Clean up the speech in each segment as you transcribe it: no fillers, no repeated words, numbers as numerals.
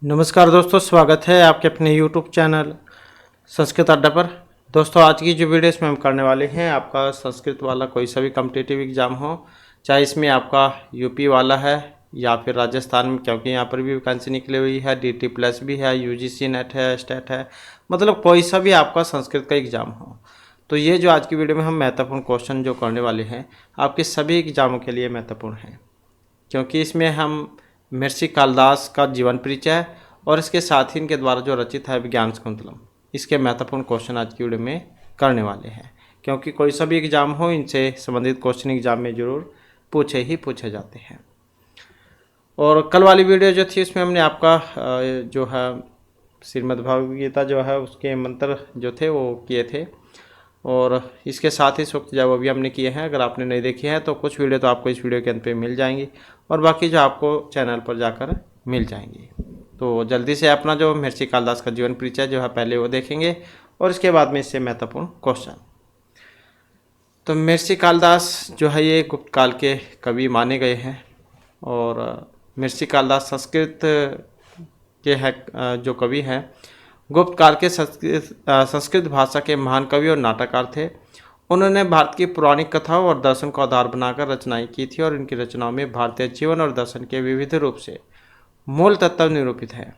नमस्कार दोस्तों, स्वागत है आपके अपने YouTube चैनल संस्कृत अड्डा पर। दोस्तों, आज की जो वीडियो इसमें हम करने वाले हैं, आपका संस्कृत वाला कोई सा भी कॉम्पिटिटिव एग्ज़ाम हो, चाहे इसमें आपका यूपी वाला है या फिर राजस्थान में, क्योंकि यहाँ पर भी वैकेंसी निकली हुई है, DT प्लस भी है, UGC नेट है, स्टेट है, मतलब कोई सा भी आपका संस्कृत का एग्ज़ाम हो, तो ये जो आज की वीडियो में हम महत्वपूर्ण क्वेश्चन जो करने वाले हैं आपके सभी एग्ज़ामों के लिए महत्वपूर्ण हैं, क्योंकि इसमें हम महर्षि कालिदास का जीवन परिचय और इसके साथ ही इनके द्वारा जो रचित है विज्ञान शाकुंतलम, इसके महत्वपूर्ण क्वेश्चन आज की वीडियो में करने वाले हैं। क्योंकि कोई सा भी एग्ज़ाम हो, इनसे संबंधित क्वेश्चन एग्ज़ाम में ज़रूर पूछे जाते हैं। और कल वाली वीडियो जो थी उसमें हमने आपका जो है श्रीमद् भगवद गीता जो है उसके मंत्र जो थे वो किए थे, और इसके साथ ही सूक्त जो वो भी हमने किए हैं। अगर आपने नहीं देखी है तो कुछ वीडियो तो आपको इस वीडियो के अंत पे मिल जाएंगी, और बाकी जो आपको चैनल पर जाकर मिल जाएंगी। तो जल्दी से अपना जो महर्षि कालिदास का जीवन परिचय जो है पहले वो देखेंगे, और इसके बाद में इससे महत्वपूर्ण क्वेश्चन। तो महर्षि कालिदास जो है ये गुप्त काल के कवि माने गए हैं, और महर्षि कालिदास संस्कृत के हैं जो कवि हैं, गुप्त काल के संस्कृत भाषा के महान कवि और नाटककार थे। उन्होंने भारत की पौराणिक कथाओं और दर्शन को आधार बनाकर रचनाएं की थी, और इनकी रचनाओं में भारतीय जीवन और दर्शन के विविध रूप से मूल तत्व निरूपित है।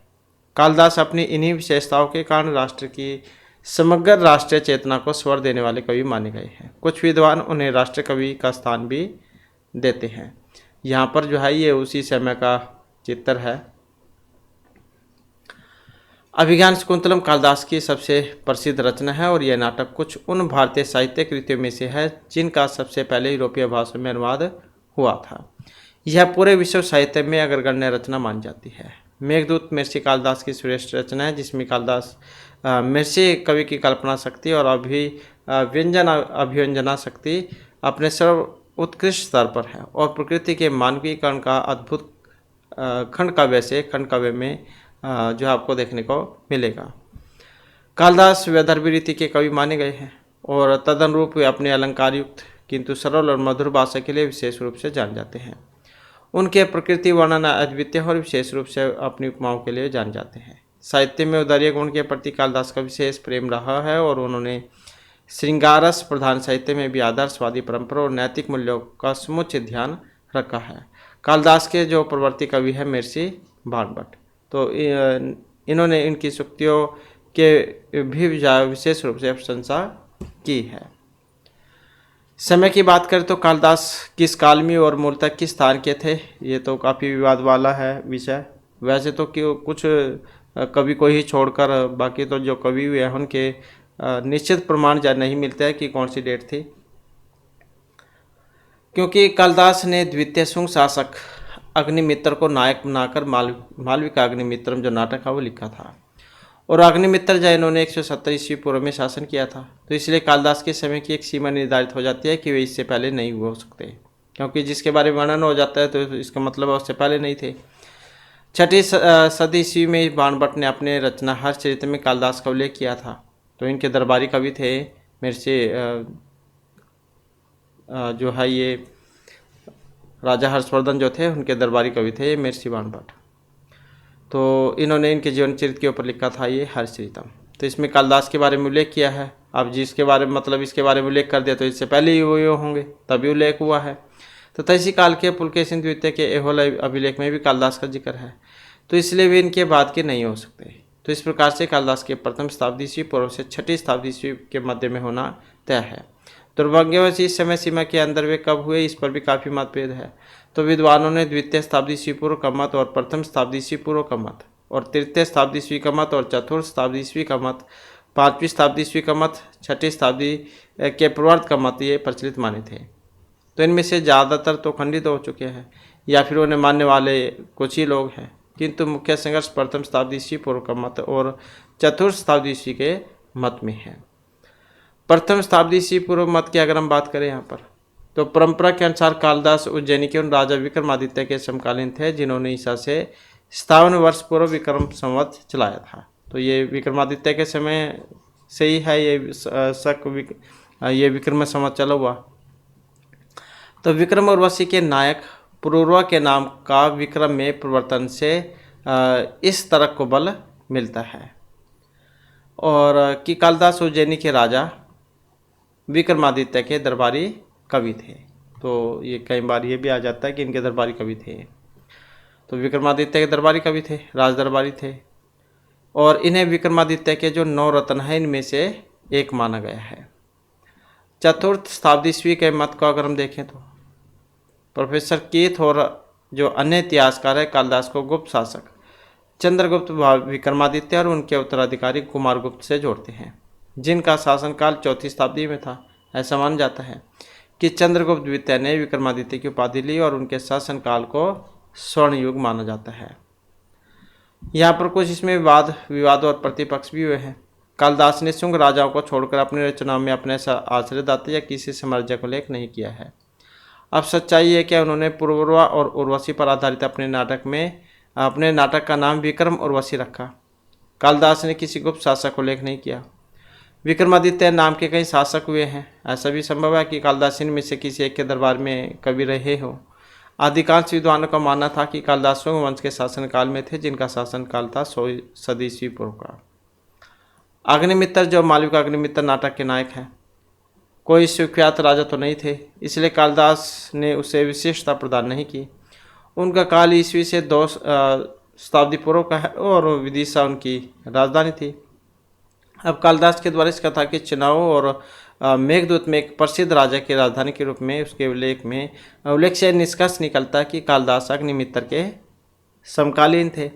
कालिदास अपनी इन्हीं विशेषताओं के कारण राष्ट्र की समग्र राष्ट्रीय चेतना को स्वर देने वाले कवि माने गए हैं। कुछ विद्वान उन्हें राष्ट्रीय कवि का स्थान भी देते हैं। यहाँ पर जो है ये उसी समय का चित्र है। अभिज्ञान शाकुंतलम कालिदास की सबसे प्रसिद्ध रचना है, और यह नाटक कुछ उन भारतीय साहित्य कृतियों में से है जिनका सबसे पहले यूरोपीय भाषा में अनुवाद हुआ था। यह पूरे विश्व साहित्य में अग्रगण्य रचना मानी जाती है। मेघदूत महर्षि कालिदास की श्रेष्ठ रचना है, जिसमें कालिदास महर्षि कवि की कल्पना शक्ति और अभिव्यंजना शक्ति अपने सर्व उत्कृष्ट स्तर पर है, और प्रकृति के मानवीकरण का अद्भुत खंड काव्य में जो आपको देखने को मिलेगा। कालिदास वैदर्भी रीति के कवि माने गए हैं, और तदनुरूप वे अपने अलंकार युक्त किंतु सरल और मधुर भाषा के लिए विशेष रूप से जाने जाते हैं। उनके प्रकृति वर्णन अद्वितीय और विशेष रूप से अपनी उपमाओं के लिए जाने जाते हैं। साहित्य में उदार्य गुण के प्रति कालिदास का विशेष प्रेम रहा है, और उन्होंने श्रृंगारस प्रधान साहित्य में भी आदर्शवादी परंपरा और नैतिक मूल्यों का समुचित ध्यान रखा है। कालिदास के जो प्रवर्ती कवि है महर्षि बाणभट्ट, तो इन्होंने इनकी सूक्तियों के भी विशेष रूप से प्रशंसा की है। समय की बात करें तो कालिदास किस काल में और मूलतः किस स्थान के थे, ये तो काफ़ी विवाद वाला है विषय। वैसे तो कुछ कवि को ही छोड़कर बाकी तो जो कवि हुए हैं उनके निश्चित प्रमाण नहीं मिलते हैं कि कौन सी डेट थी, क्योंकि कालिदास ने द्वितीय शुंग शासक अग्निमित्र को नायक बनाकर मालविका अग्निमित्रम जो नाटक है वो लिखा था, और अग्निमित्र जो इन्होंने 170 ईस्वी पूर्व में शासन किया था। तो इसलिए कालिदास के समय की एक सीमा निर्धारित हो जाती है कि वे इससे पहले नहीं हो सकते, क्योंकि जिसके बारे में वर्णन हो जाता है तो इसका मतलब उससे पहले नहीं थे। 6वीं सदी ईस्वी में बाणभट्ट ने अपने रचना हर्षचरित्र में कालिदास का उल्लेख किया था। तो इनके दरबारी कवि थे महर्षि जो है ये राजा हर्षवर्धन जो थे, उनके दरबारी कवि थे ये महर्षि बाणभट्ट। तो इन्होंने इनके जीवन चरित्र के ऊपर लिखा था ये हर्षचरितम। तो इसमें कालिदास के बारे में उल्लेख किया है। अब जिसके बारे में मतलब इसके बारे में उल्लेख कर दिया तो इससे पहले ही वो होंगे, तभी उल्लेख हुआ है। तो तैसी काल के पुलकेशिन द्वितीय के एहोल अभिलेख में भी कालिदास का जिक्र है, तो इसलिए वे इनके बाद के नहीं हो सकते। तो इस प्रकार से कालिदास के प्रथम शताब्दी ईस्वी पूर्व से 6वीं शताब्दी ईस्वी के मध्य में होना तय है। दुर्भाग्यवश इस समय सीमा के अंदर वे कब हुए इस पर भी काफ़ी मतभेद है। तो विद्वानों ने द्वितीय शताब्दी ईस्वी पूर्व का मत, और प्रथम शताब्दी ईस्वी पूर्व का मत, और तृतीय शताब्दी ईस्वी का मत, और चतुर्थ शताब्दी ईस्वी का मत, 5वीं शताब्दी ईस्वी का मत, 6वीं शताब्दी के पूर्वार्ध का मत ये प्रचलित माने थे। तो इनमें से ज़्यादातर तो खंडित हो चुके हैं, या फिर उन्हें मानने वाले कुछ ही लोग हैं, किंतु मुख्य संघर्ष प्रथम शताब्दी ईस्वी पूर्व का मत और चतुर्थ शताब्दी ईस्वी के मत में है। प्रथम शताब्दी ईस्वी पूर्व मत की अगर हम बात करें यहाँ पर, तो परंपरा के अनुसार कालिदास उज्जैनी के उन राजा विक्रमादित्य के समकालीन थे जिन्होंने ईसा से 57 वर्ष पूर्व विक्रम संवत चलाया था। तो ये विक्रमादित्य के समय से ही है ये विक्रम संवत चला हुआ। तो विक्रम उर्वशी के नायक पुरूरवा के नाम का विक्रम में परिवर्तन से इस तरक को बल मिलता है। और कि कालिदास उज्जैनी के राजा विक्रमादित्य के दरबारी कवि थे। तो ये कई बार ये भी आ जाता है कि इनके दरबारी कवि थे। तो विक्रमादित्य के दरबारी कवि थे, राज दरबारी थे, और इन्हें विक्रमादित्य के जो 9 रत्न हैं इनमें से एक माना गया है। चतुर्थ शताब्दी ईस्वी के मत को अगर हम देखें तो प्रोफेसर कीथ और जो अन्य इतिहासकार है कालिदास को गुप्त शासक चंद्रगुप्त विक्रमादित्य और उनके उत्तराधिकारी कुमारगुप्त से जोड़ते हैं, जिनका शासनकाल 4वीं शताब्दी में था। ऐसा माना जाता है कि चंद्रगुप्त द्वितीय ने विक्रमादित्य की उपाधि ली और उनके शासनकाल को स्वर्ण युग माना जाता है। यहाँ पर कुछ इसमें विवाद और प्रतिपक्ष भी हुए हैं। कालिदास ने शुंग राजाओं को छोड़कर अपनी रचनाओं में अपने आश्रयदाता या किसी समर्जक को उल्लेख नहीं किया है। अब सच्चाई है कि उन्होंने पुरवा और उर्वशी पर आधारित अपने नाटक का नाम विक्रम उर्वशी रखा। कालिदास ने किसी गुप्त शासक को उल्लेख नहीं किया। विक्रमादित्य नाम के कई शासक हुए हैं। ऐसा भी संभव है कि कालिदास इनमें से किसी एक के दरबार में कवि रहे हो। अधिकांश विद्वानों का मानना था कि कालिदास शुंग वंश के शासनकाल में थे, जिनका शासनकाल था 100 सदी ईस्वी पूर्व का। अग्निमित्र जो मालविका अग्निमित्र नाटक के नायक हैं, कोई सुख्यात राजा तो नहीं थे, इसलिए कालिदास ने उसे विशेषता प्रदान नहीं की। उनका काल ईस्वी से 2 शताब्दी पूर्व का है और विदिशा उनकी राजधानी थी। अब कालिदास के द्वारा इस कथा के चुनाव और मेघदूत में एक प्रसिद्ध राजा की राजधानी के रूप में उसके उल्लेख से निष्कर्ष निकलता है कि कालिदास अग्निमित्र के समकालीन थे।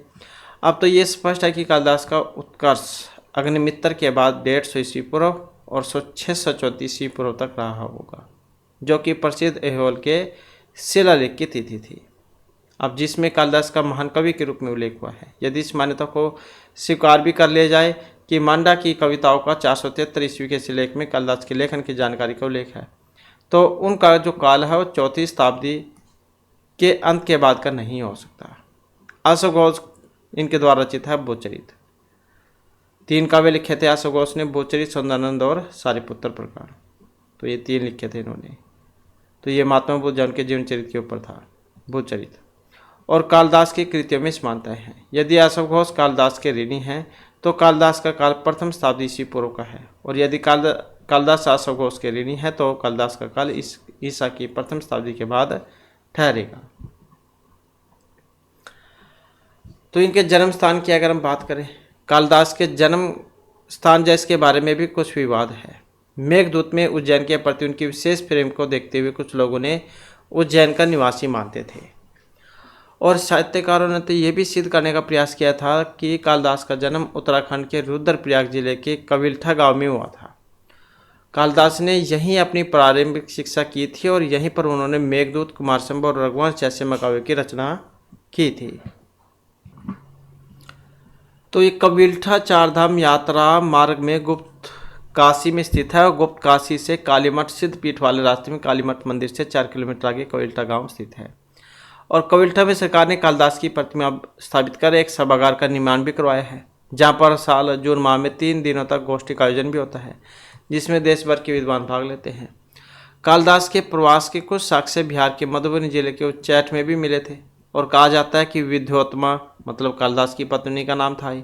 अब तो ये स्पष्ट है कि कालिदास का उत्कर्ष अग्निमित्र के बाद 150 ईस्वी पूर्व और 634 ईस्वी पूर्व तक रहा होगा, जो कि प्रसिद्ध ऐहोल के शिलालेख की तिथि थी। अब जिसमें कालिदास का महान कवि के रूप में उल्लेख हुआ है। यदि इस मान्यता को स्वीकार भी कर लिया जाए कि मांडा की कविताओं का 473 ईस्वी के शिलालेख में कालिदास के लेखन की जानकारी का उल्लेख है, तो उनका जो काल है वो 4वीं शताब्दी के अंत के बाद का नहीं हो सकता। अश्वघोष इनके द्वारा रचित है बोधचरित। 3 काव्य लिखे थे अश्वघोष ने, बोधचरित, सौंदर्यानंद और सारिपुत्र प्रकार। तो ये 3 लिखे थे इन्होंने। तो ये महात्मा बुद्ध उनके जीवन चरित्र के ऊपर था बोधचरित। और कालिदास की कृतियों में समानताएं हैं। यदि अश्वघोष कालिदास के ऋणी हैं तो कालिदास का काल 1वीं शताब्दी ईस्वी पूर्व का है, और यदि कालिदास अश्वघोष के ऋणी है तो कालिदास का काल ईसा की 1वीं शताब्दी के बाद ठहरेगा। तो इनके जन्म स्थान की अगर हम बात करें, कालिदास के जन्म स्थान जैसे के बारे में भी कुछ विवाद है। मेघदूत में उज्जैन के प्रति उनकी विशेष प्रेम को देखते हुए कुछ लोगों ने उज्जैन का निवासी मानते थे, और साहित्यकारों ने तो ये भी सिद्ध करने का प्रयास किया था कि कालिदास का जन्म उत्तराखंड के रुद्रप्रयाग जिले के कविल्ठा गांव में हुआ था। कालिदास ने यहीं अपनी प्रारंभिक शिक्षा की थी और यहीं पर उन्होंने मेघदूत, कुमारसंभव और रघुवंश जैसे महाकाव्यों की रचना की थी। तो ये कविल्ठा 4 धाम यात्रा मार्ग में गुप्त काशी में स्थित है, और गुप्त काशी से कालीमठ सिद्ध पीठ वाले रास्ते में कालीमठ मंदिर से 4 किलोमीटर आगे कविल्ठा गांव स्थित है। और कविल्ठा में सरकार ने कालिदास की प्रतिमा स्थापित कर एक सभागार का निर्माण भी करवाया है, जहां पर साल जून माह में 3 दिनों तक गोष्ठी का आयोजन भी होता है, जिसमें देश भर के विद्वान भाग लेते हैं। कालिदास के प्रवास के कुछ साक्ष्य बिहार के मधुबनी जिले के उच्चैठ में भी मिले थे, और कहा जाता है कि विद्योत्मा मतलब कालिदास की पत्नी का नाम था ही।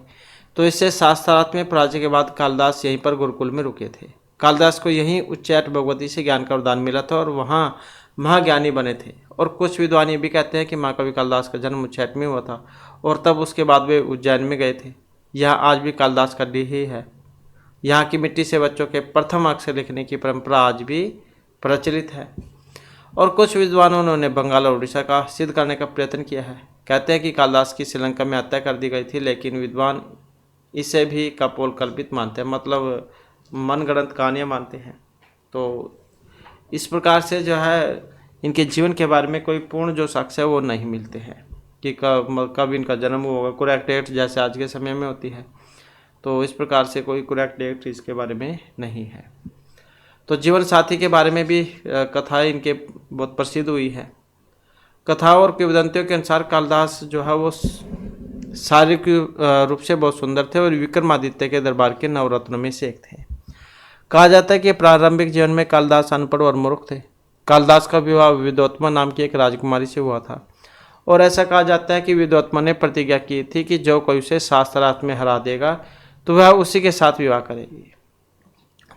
तो इससे शास्त्रार्थ में पराजय के बाद कालिदास यहीं पर गुरुकुल में रुके थे। कालिदास को यहीं उच्चैठ भगवती से ज्ञान का वरदान मिला था और वहाँ महाज्ञानी बने थे। और कुछ विद्वान ये भी कहते हैं कि महाकवि कालिदास का जन्म उच्चैठ में हुआ था और तब उसके बाद वे उज्जैन में गए थे। यहाँ आज भी कालिदास का डीह ही है। यहाँ की मिट्टी से बच्चों के प्रथम अक्षर लिखने की परंपरा आज भी प्रचलित है। और कुछ विद्वानों ने बंगाल और उड़ीसा का सिद्ध करने का प्रयत्न किया है। कहते हैं कि कालिदास की श्रीलंका में हत्या कर दी गई थी, लेकिन विद्वान इसे भी कपोल कल्पित मानते हैं, मतलब मनगढ़ंत कहानियाँ मानते हैं। तो इस प्रकार से जो है इनके जीवन के बारे में कोई पूर्ण जो साक्ष्य है वो नहीं मिलते हैं कि कब इनका जन्म हुआ होगा। करेक्ट डेट जैसे आज के समय में होती है, तो इस प्रकार से कोई करेक्ट डेट इसके बारे में नहीं है। तो जीवन साथी के बारे में भी कथाएं इनके बहुत प्रसिद्ध हुई है। कथाओं और किंवदंतियों के अनुसार कालिदास जो है वो शारीरिक रूप से बहुत सुंदर थे और विक्रमादित्य के दरबार के नवरत्नों में से एक थे। कहा जाता है कि प्रारंभिक जीवन में कालिदास अनपढ़ और मूर्ख थे। कालिदास का विवाह विद्योत्मा नाम की एक राजकुमारी से हुआ था और ऐसा कहा जाता है कि विद्वत्मा ने प्रतिज्ञा की थी कि जो कोई उसे शास्त्रार्थ में हरा देगा तो वह उसी के साथ विवाह करेगी।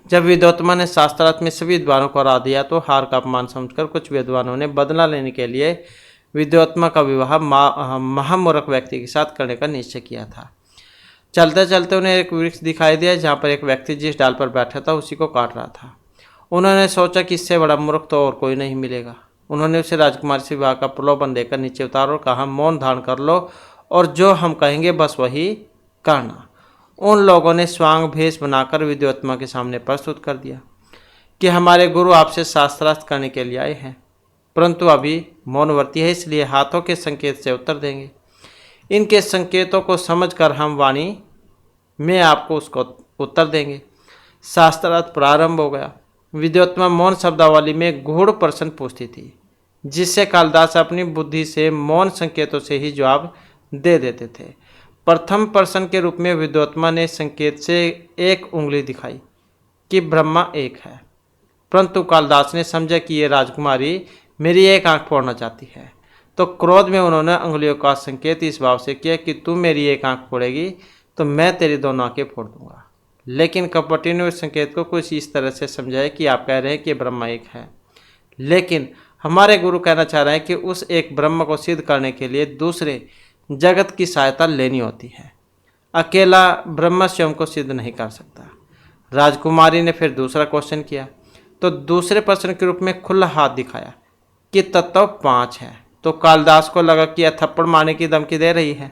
जब विद्वत्मा ने शास्त्रार्थ में सभी विद्वानों को हरा दिया तो हार का अपमान समझकर कुछ विद्वानों ने बदला लेने के लिए विद्वत्मा का विवाह महामूर्ख व्यक्ति के साथ करने का निश्चय किया था। चलते चलते उन्हें एक वृक्ष दिखाई दिया जहाँ पर एक व्यक्ति जिस डाल पर बैठा था उसी को काट रहा था। उन्होंने सोचा कि इससे बड़ा मूर्ख तो और कोई नहीं मिलेगा। उन्होंने उसे राजकुमारी से विवाह का प्रलोभन देकर नीचे उतारा और कहा, मौन धारण कर लो और जो हम कहेंगे बस वही करना। उन लोगों ने स्वांग भेष बनाकर विद्वत्मा के सामने प्रस्तुत कर दिया कि हमारे गुरु आपसे शास्त्रार्थ करने के लिए आए हैं, परंतु अभी मौनवर्ती है, इसलिए हाथों के संकेत से उत्तर देंगे। इनके संकेतों को समझकर हम वाणी में आपको उसको उत्तर देंगे। शास्त्रार्थ प्रारंभ हो गया। विद्वत्मा मौन शब्दावली में गूढ़ प्रश्न पूछती थी, जिससे कालिदास अपनी बुद्धि से मौन संकेतों से ही जवाब दे देते थे। प्रथम प्रश्न के रूप में विद्वत्मा ने संकेत से एक उंगली दिखाई कि ब्रह्मा एक है, परंतु कालिदास ने समझा कि ये राजकुमारी मेरी एक आंख फोड़ना चाहती है, तो क्रोध में उन्होंने उंगलियों का संकेत इस भाव से किया कि तू मेरी एक आंख फोड़ेगी तो मैं तेरी दोनों आंखें फोड़ दूंगा। लेकिन कपटी ने उस संकेत को कुछ इस तरह से समझाया कि आप कह रहे हैं कि ब्रह्मा एक है, लेकिन हमारे गुरु कहना चाह रहे हैं कि उस एक ब्रह्म को सिद्ध करने के लिए दूसरे जगत की सहायता लेनी होती है। अकेला ब्रह्म स्वयं को सिद्ध नहीं कर सकता। राजकुमारी ने फिर दूसरा क्वेश्चन किया तो दूसरे प्रश्न के रूप में खुला हाथ दिखाया कि तत्व 5 है। तो कालिदास को लगा कि यह थप्पड़ मारने की धमकी दे रही है,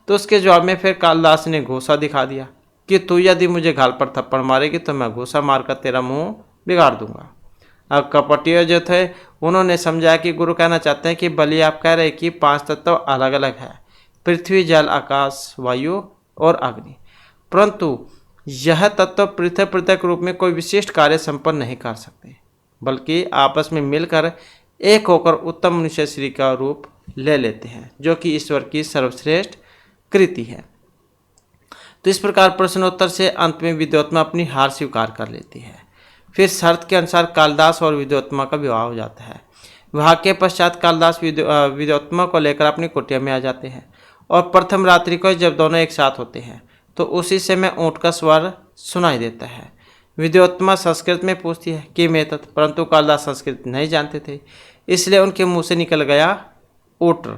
तो उसके जवाब में फिर कालिदास ने घूसा दिखा दिया कि तू यदि मुझे गाल पर थप्पड़ मारेगी तो मैं घूसा मारकर तेरा मुंह बिगाड़ दूंगा। अब कपटिया जो थे उन्होंने समझा कि गुरु कहना चाहते हैं कि भले आप कह रहे हैं कि 5 तत्व अलग अलग है, पृथ्वी जल आकाश वायु और अग्नि, परंतु यह तत्व पृथक पृथक रूप में कोई विशिष्ट कार्य संपन्न नहीं कर सकते, बल्कि आपस में मिलकर एक होकर उत्तम मनुष्य श्री का रूप ले लेते हैं, जो कि ईश्वर की सर्वश्रेष्ठ कृति है। तो इस प्रकार प्रश्नोत्तर से अंत में विद्वत्मा अपनी हार स्वीकार कर लेती है। फिर शर्त के अनुसार कालिदास और विद्वत्मा का विवाह हो जाता है। विवाह के पश्चात कालिदास विद्वत्मा को लेकर अपनी कुटिया में आ जाते हैं और प्रथम रात्रि को जब दोनों एक साथ होते हैं तो उसी समय ऊँट का स्वर सुनाई देता है। विद्वत्मा संस्कृत में पूछती है कि मैं तत्, परंतु कालिदास संस्कृत नहीं जानते थे, इसलिए उनके मुंह से निकल गया ऊट्र।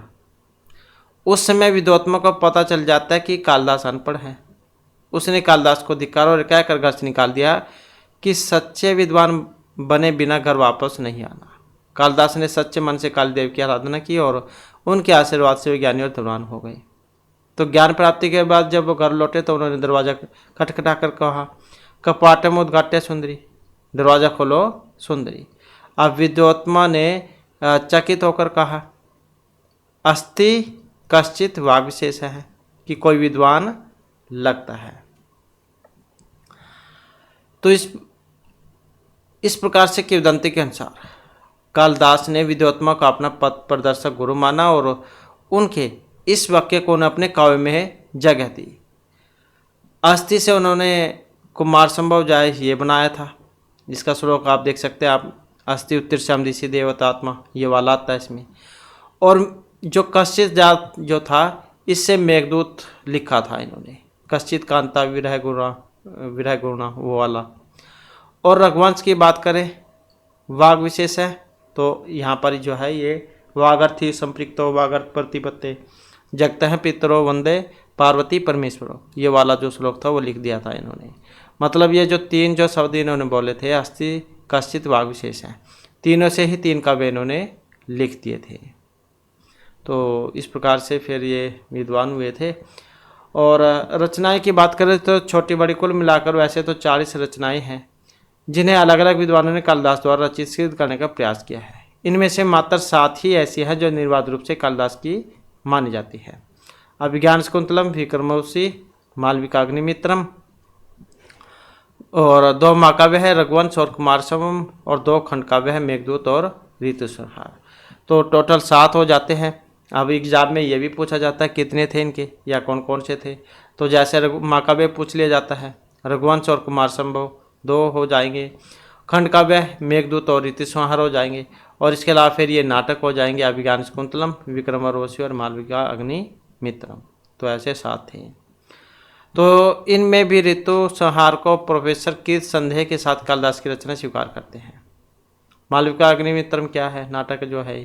उस समय विद्वत्मा को पता चल जाता है कि कालिदास अनपढ़ है। उसने कालिदास को धिक्कार और कहकर घर से निकाल दिया कि सच्चे विद्वान बने बिना घर वापस नहीं आना। कालिदास ने सच्चे मन से कालीदेव की आराधना की और उनके आशीर्वाद से वे ज्ञानी और धनवान हो गए। तो ज्ञान प्राप्ति के बाद जब वो घर लौटे तो उन्होंने दरवाजा खटखटा कर कहा, कपाटम उद्घाट्य सुंदरी, दरवाज़ा खोलो सुंदरी। अब विद्वत्मा ने चकित होकर कहा, अस्ति कश्चित वाग विशेष है, कि कोई विद्वान लगता है। तो इस प्रकार से किंवदंती के अनुसार कालिदास ने विद्वत्मा को अपना पथ प्रदर्शक गुरु माना और उनके इस वाक्य को उन्हें अपने काव्य में जगह दी। अस्थि से उन्होंने कुमार संभव जाय ये बनाया था, जिसका श्लोक आप देख सकते हैं आप, अस्थि उत्तिष्ठम दिशि देवतात्मा, ये वाला आता है इसमें। और जो कश्चित जात जो था इससे मेघदूत लिखा था इन्होंने, कश्चित कांता विरह गुणा वो वाला। और रघुवंश की बात करें वाग विशेष है तो यहाँ पर जो है ये वागर्थी संपृक्तो वागर्थ प्रतिपत्ते जगत हैं पितरो वंदे पार्वती परमेश्वरो, ये वाला जो श्लोक था वो लिख दिया था इन्होंने। मतलब ये जो 3 जो शब्द इन्होंने बोले थे, अस्थि कश्चित वाग विशेष है, तीनों से ही 3 काव्य इन्होंने लिख दिए थे। तो इस प्रकार से फिर ये विद्वान हुए थे। और रचनाएं की बात करें तो छोटी बड़ी कुल मिलाकर वैसे तो 40 रचनाएं हैं, जिन्हें अलग अलग विद्वानों ने कालिदास द्वारा रचित सिद्ध करने का प्रयास किया है। इनमें से मात्र 7 ही ऐसी है जो निर्बाध रूप से कालिदास की मानी जाती है। अभिज्ञान शाकुंतलम, विक्रमोर्वशी, मालविकाग्निमित्रम, और 2 महाकाव्य है रघुवंश और कुमारसंभव, और 2 खंड काव्य है मेघदूत और ऋतुसंहार। तो टोटल 7 हो जाते हैं। अब एग्जाम में ये भी पूछा जाता है कितने थे इनके या कौन कौन से थे। तो जैसे महाकाव्य पूछ लिया जाता है, रघुवंश और कुमारसंभव 2 हो जाएंगे, खंड काव्य मेघदूत और ऋतुसंहार हो जाएंगे, और इसके अलावा फिर ये नाटक हो जाएंगे अभिज्ञान शकुंतलम, विक्रम उर्वशी और मालविका अग्निमित्रम। तो ऐसे 7 थे। तो इनमें भी ऋतु संहार को प्रोफेसर कीर्त संदेह के साथ कालिदास की रचना स्वीकार करते हैं। मालविका अग्निमित्रम क्या है? नाटक जो है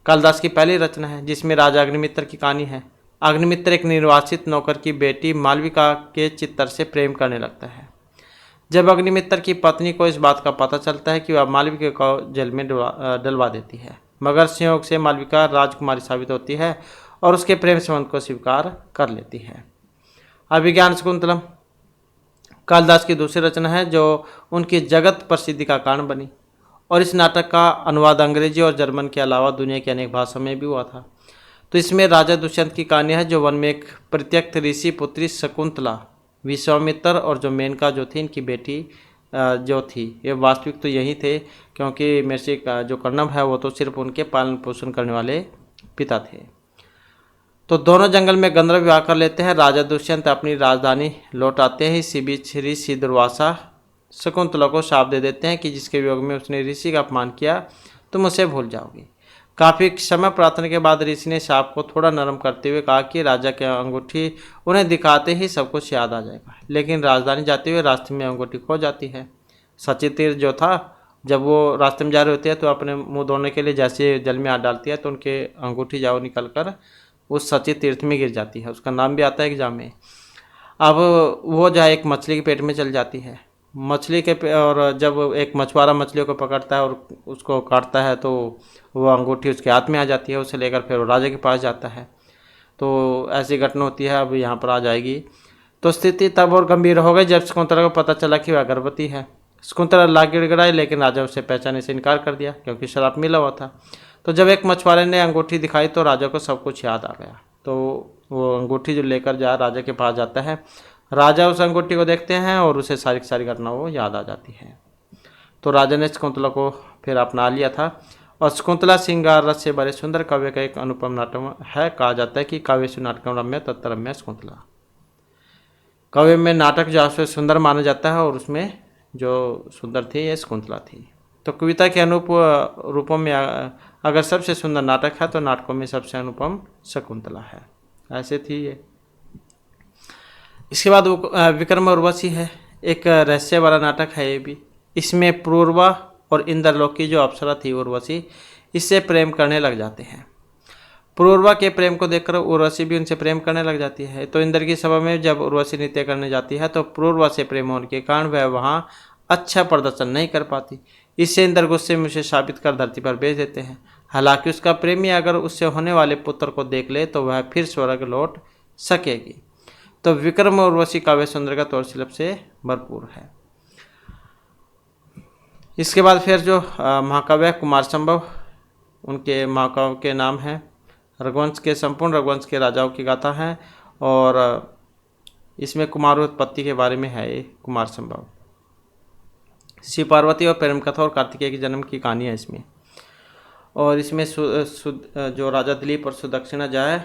कालिदास की पहली रचना है जिसमें राजा अग्निमित्र की कहानी है। अग्निमित्र एक निर्वासित नौकर की बेटी मालविका के चित्तर से प्रेम करने लगता है। जब अग्निमित्र की पत्नी को इस बात का पता चलता है कि वह मालविका को जेल में डलवा देती है, मगर संयोग से मालविका राजकुमारी साबित होती है और उसके प्रेम संबंध को स्वीकार कर लेती है। अभिज्ञान शकुंतलम कालिदास की दूसरी रचना है जो उनकी जगत प्रसिद्धि का कारण बनी, और इस नाटक का अनुवाद अंग्रेजी और जर्मन के अलावा दुनिया की अनेक भाषाओं में भी हुआ था। तो इसमें राजा दुष्यंत की कहानी है जो वन में एक प्रत्यक्त ऋषि पुत्री शकुंतला, विश्वामित्र और जो मेनका जो थी इनकी बेटी जो थी, ये वास्तविक तो यही थे क्योंकि महर्षि का जो कर्णव है वो तो सिर्फ उनके पालन पोषण करने वाले पिता थे। तो दोनों जंगल में गंधर्व विवाह कर लेते हैं। राजा दुष्यंत अपनी राजधानी लौट आते हैं। इसी बीच ऋषि दुर्वासा शकुंतला को शाप दे देते हैं कि जिसके वियोग में उसने ऋषि का अपमान किया तुम उसे भूल जाओगी। काफ़ी क्षमा प्रार्थना के बाद ऋषि ने शाप को थोड़ा नरम करते हुए कहा कि राजा की अंगूठी उन्हें दिखाते ही सब कुछ याद आ जाएगा। लेकिन राजधानी जाते हुए रास्ते में अंगूठी खो जाती है। सची तीर्थ जो था, जब वो रास्ते में जा रहे होते हैं तो अपने मुंह धोने के लिए जैसे जल में हाथ डालती है तो उनके अंगूठी जाओ निकल कर उस सची तीर्थ में गिर जाती है। उसका नाम भी आता है एग्जाम में। अब वो जो है एक मछली के पेट में चल जाती है। मछली के और जब एक मछुआरा मछलियों को पकड़ता है और उसको काटता है तो वो अंगूठी उसके हाथ में आ जाती है। उसे लेकर फिर वो राजा के पास जाता है। तो ऐसी घटना होती है, अब यहाँ पर आ जाएगी। तो स्थिति तब और गंभीर हो गई जब शकुंतला को पता चला कि वह गर्भवती है। शकुंतला लाख गिड़गिड़ाई, लेकिन राजा उसे पहचानने से इनकार कर दिया क्योंकि शराब मिला हुआ था। तो जब एक मछुआरे ने अंगूठी दिखाई तो राजा को सब कुछ याद आ गया। तो वो अंगूठी जो लेकर जा राजा के पास जाता है। राजा उस अंगूठी को देखते हैं और उसे सारी सारी घटना वो याद आ जाती है। तो राजा ने शकुंतला को फिर अपना लिया था। और शकुंतला श्रृंगार रस से बड़े सुंदर काव्य का एक अनुपम नाटक है। कहा जाता है कि काव्येषु नाटकम रम्य तत्र रम्या शकुंतला। काव्य में नाटक जो सबसे सुंदर माना जाता है और उसमें जो सुंदर थी ये शकुंतला थी। तो कविता के अनुप रूपों में अगर सबसे सुंदर नाटक है तो नाटकों में सबसे अनुपम शकुंतला है। ऐसे थी ये। इसके बाद विक्रम उर्वशी है, एक रहस्य वाला नाटक है ये भी। इसमें पूर्वा और इंद्रलोक की जो अप्सरा थी उर्वशी, इससे प्रेम करने लग जाते हैं। पूर्वा के प्रेम को देखकर उर्वशी भी उनसे प्रेम करने लग जाती है। तो इंद्र की सभा में जब उर्वशी नृत्य करने जाती है तो पूर्वा से प्रेम होने के कारण वह वहाँ अच्छा प्रदर्शन नहीं कर पाती। इससे इंद्र गुस्से में उसे शापित कर धरती पर भेज देते हैं। हालांकि उसका प्रेमी अगर उससे होने वाले पुत्र को देख ले तो वह फिर स्वर्ग लौट सकेगी। तो विक्रम और उर्वशी काव्य सुंदरगत और शिल्प से भरपूर है। इसके बाद फिर जो महाकाव्य कुमार संभव, उनके महाकाव्य के नाम हैं रघुवंश के, संपूर्ण रघुवंश के राजाओं की गाथा है। और इसमें कुमार उत्पत्ति के बारे में है ये कुमार संभव। शिव पार्वती और प्रेम कथा और कार्तिकेय के जन्म की कहानी है इसमें। और इसमें जो राजा दिलीप और सुदक्षिणा जाए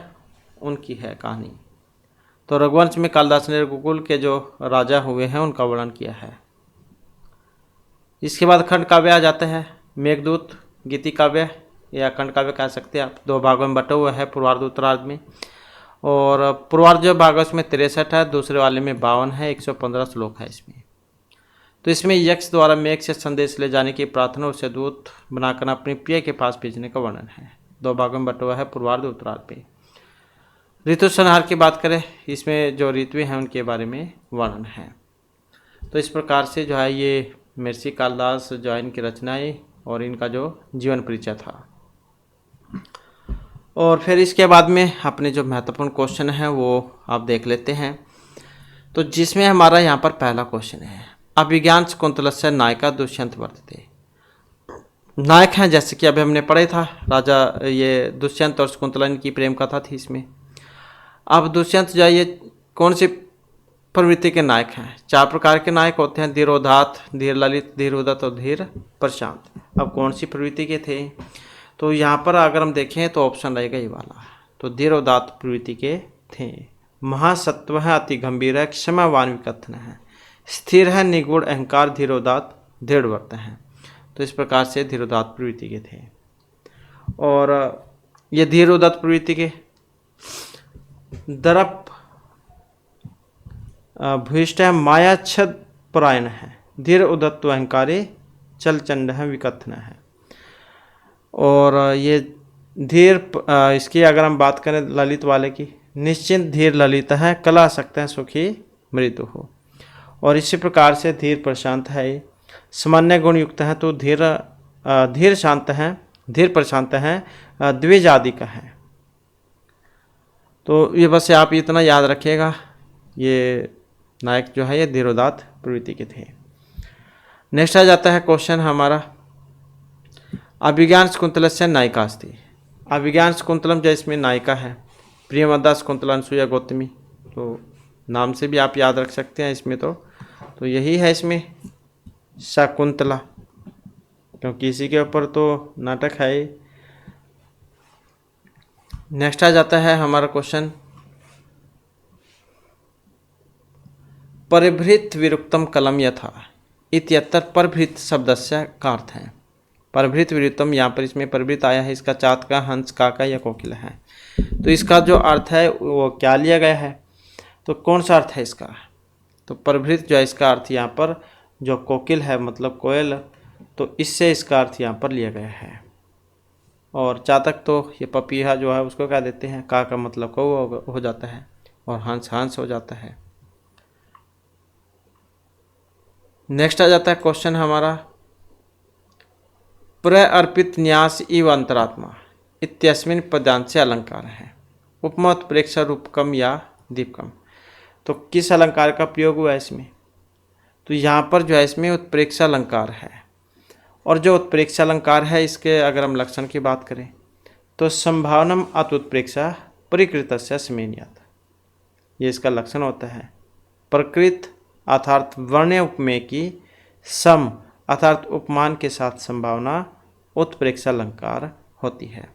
उनकी है कहानी। तो रघुवंश में कालिदास ने रघुकुल के जो राजा हुए हैं उनका वर्णन किया है। इसके बाद खंड काव्य आ जाते हैं। मेघदूत, गीति काव्य या खंड काव्य कह सकते हैं आप, 2 भागों में बटा हुआ है पूर्वार्ध उत्तरार्ध में। और पूर्वार्ध जो भाग है उसमें 63 है, दूसरे वाले में 52 है, 115 श्लोक है इसमें। तो इसमें यक्ष द्वारा मेघ से संदेश ले जाने की प्रार्थना, उसे दूत बनाकर अपनी प्रिय के पास भेजने का वर्णन है। 2 भागों में बटा हुआ है पूर्वार्ध उत्तरार्ध पे। ऋतु संहार की बात करें, इसमें जो ऋतुएं हैं उनके बारे में वर्णन है। तो इस प्रकार से जो है ये महर्षि कालिदास जो है इनकी रचनाएं और इनका जो जीवन परिचय था। और फिर इसके बाद में अपने जो महत्वपूर्ण क्वेश्चन है वो आप देख लेते हैं। तो जिसमें हमारा यहाँ पर पहला क्वेश्चन है, अभिज्ञान शकुंतलस्य नायिका दुष्यंत वर्तते। नायक हैं जैसे कि अभी हमने पढ़ा था, राजा ये दुष्यंत और शकुंतला की प्रेम कथा थी इसमें। अब दुष्यंत जो है ये कौन सी प्रवृत्ति के नायक हैं? 4 प्रकार के नायक होते हैं, धीरोदात, धीर ललित, धीर उदत और धीर प्रशांत। अब कौन सी प्रवृत्ति के थे? तो यहाँ पर अगर हम देखें तो ऑप्शन रहेगा ये वाला। तो धीरोदात प्रवृत्ति के थे। महासत्व है, अति गंभीर है, क्षमावान विकथन है, स्थिर है, निगूढ़ अहंकार, धीरोदात, दृढ़ व्रत हैं। तो इस प्रकार से धीरोदात्त प्रवृत्ति के थे। और ये धीरोदात्त प्रवृत्ति के दर्प भूयिष्ठ है, मायाच्छद परायण है, धीर उदत्त अहंकारी, चल चंड है, विकथन है। और ये धीर इसकी अगर हम बात करें ललित वाले की, निश्चिंत धीर ललित है, कला सकते हैं सुखी मृत्यु हो। और इसी प्रकार से धीर प्रशांत है, सामान्य गुण युक्त है, तो धीर शांत है, धीर प्रशांत है, द्विज आदि का है। तो ये बस आप इतना याद रखिएगा, ये नायक जो है ये धीरोदात्त प्रवृत्ति के थे। नेक्स्ट आ जाता है क्वेश्चन हमारा, अभिज्ञान शकुंतलस्य नायिकास्ति। अभिज्ञान शकुंतलम जो इसमें नायिका है प्रियमदा शकुंतला अनसुया गौतमी, तो नाम से भी आप याद रख सकते हैं इसमें। तो यही है इसमें शकुंतला, क्योंकि इसी के ऊपर तो नाटक है। नेक्स्ट आ जाता है हमारा क्वेश्चन, परिभृत विरुक्तम कलम यथा इत्यत्र परभृत शब्दस्य का अर्थ है। परभृत विरुक्तम, यहाँ पर इसमें परभृत आया है, इसका चातका, हंस, काका या कोकिल है। तो इसका जो अर्थ है वो क्या लिया गया है, तो कौन सा अर्थ है इसका, तो परभृत जो है इसका अर्थ यहाँ पर जो कोकिल है मतलब कोयल, तो इससे इसका अर्थ यहाँ पर लिया गया है। और चातक तो ये पपीहा जो है उसको क्या देते हैं, का का मतलब को हो जाता है, और हंस हंस हो जाता है। नेक्स्ट आ जाता है क्वेश्चन हमारा, प्रअर्पित न्यास इव अंतरात्मा इत्यस्मिन पदांश से अलंकार है, उपमा उत्प्रेक्षा रूपकम या दीपकम। तो किस अलंकार का प्रयोग हुआ है इसमें, तो यहाँ पर जो है इसमें उत्प्रेक्षा अलंकार है। और जो उत्प्रेक्षा अलंकार है इसके अगर हम लक्षण की बात करें तो संभावनम अत उत्प्रेक्षा परिकृतस्य समेन्यात्, ये इसका लक्षण होता है। प्रकृत अर्थात वर्ण्य उपमेय की, सम अर्थात उपमान के साथ संभावना, उत्प्रेक्षा अलंकार होती है।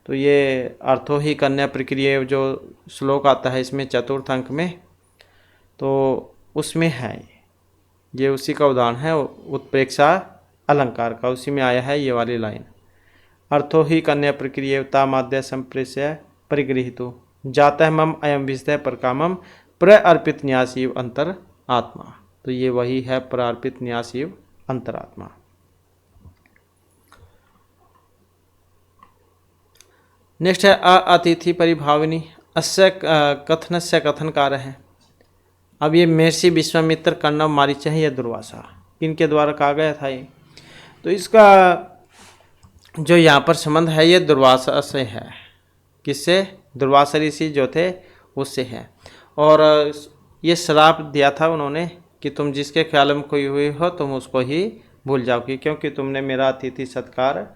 तो ये अर्थो ही कन्या प्रक्रिया जो श्लोक आता है इसमें चतुर्थ अंक में, तो उसमें है ये उसी का उदाहरण है उत्प्रेक्षा अलंकार का, उसी में आया है ये वाली लाइन। अर्थो ही कन्या प्रक्रिया तामाद्य संप्रेष्य परिगृहीतो जाता मम अयम विषय प्रकामम प्रअर्पित न्यासीव अंतर आत्मा। तो ये वही है प्रअर्पित न्यासीव अंतरात्मा। नेक्स्ट है अतिथि परिभाविनी, अस्य कथनस्य कथनकार है। अब ये महर्षि विश्वामित्र, कण्व, मारीच है या दुर्वासा, इनके द्वारा कहा गया था ये। तो इसका जो यहाँ पर संबंध है ये दुर्वासा से है। किससे, दुर्वासा ऋषि जो थे उससे है। और ये श्राप दिया था उन्होंने कि तुम जिसके ख्याल में कोई हुई हो तुम उसको ही भूल जाओगी, क्योंकि तुमने मेरा अतिथि सत्कार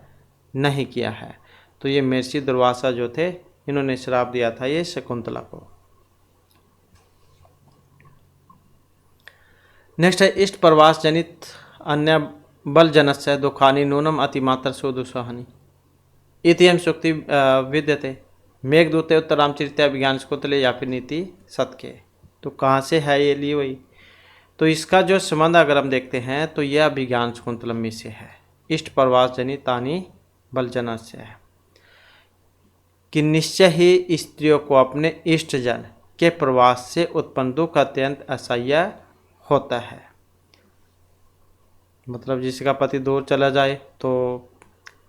नहीं किया है। तो ये महर्षि दुर्वासा जो थे इन्होंने श्राप दिया था ये शकुंतला को। नेक्स्ट है इष्ट प्रवास जनित अन्य बल जनस्य दुखानी नूनम अतिमात्र सुदुसहानी इतिम सुक्ति विद्यते मेघदूते उत्तर रामचरित विज्ञान शकुंतले या फिर नीति सत्के। तो कहाँ से है ये ली हुई, तो इसका जो संबंध अगर हम देखते हैं तो यह अभिज्ञान शकुंतलम में से है। इष्ट प्रवास जनित तानी बलजन से है कि निश्चय ही स्त्रियों को अपने इष्ट जन के प्रवास से उत्पन्न दुख अत्यंत असह्य होता है। मतलब जिसका पति दूर चला जाए तो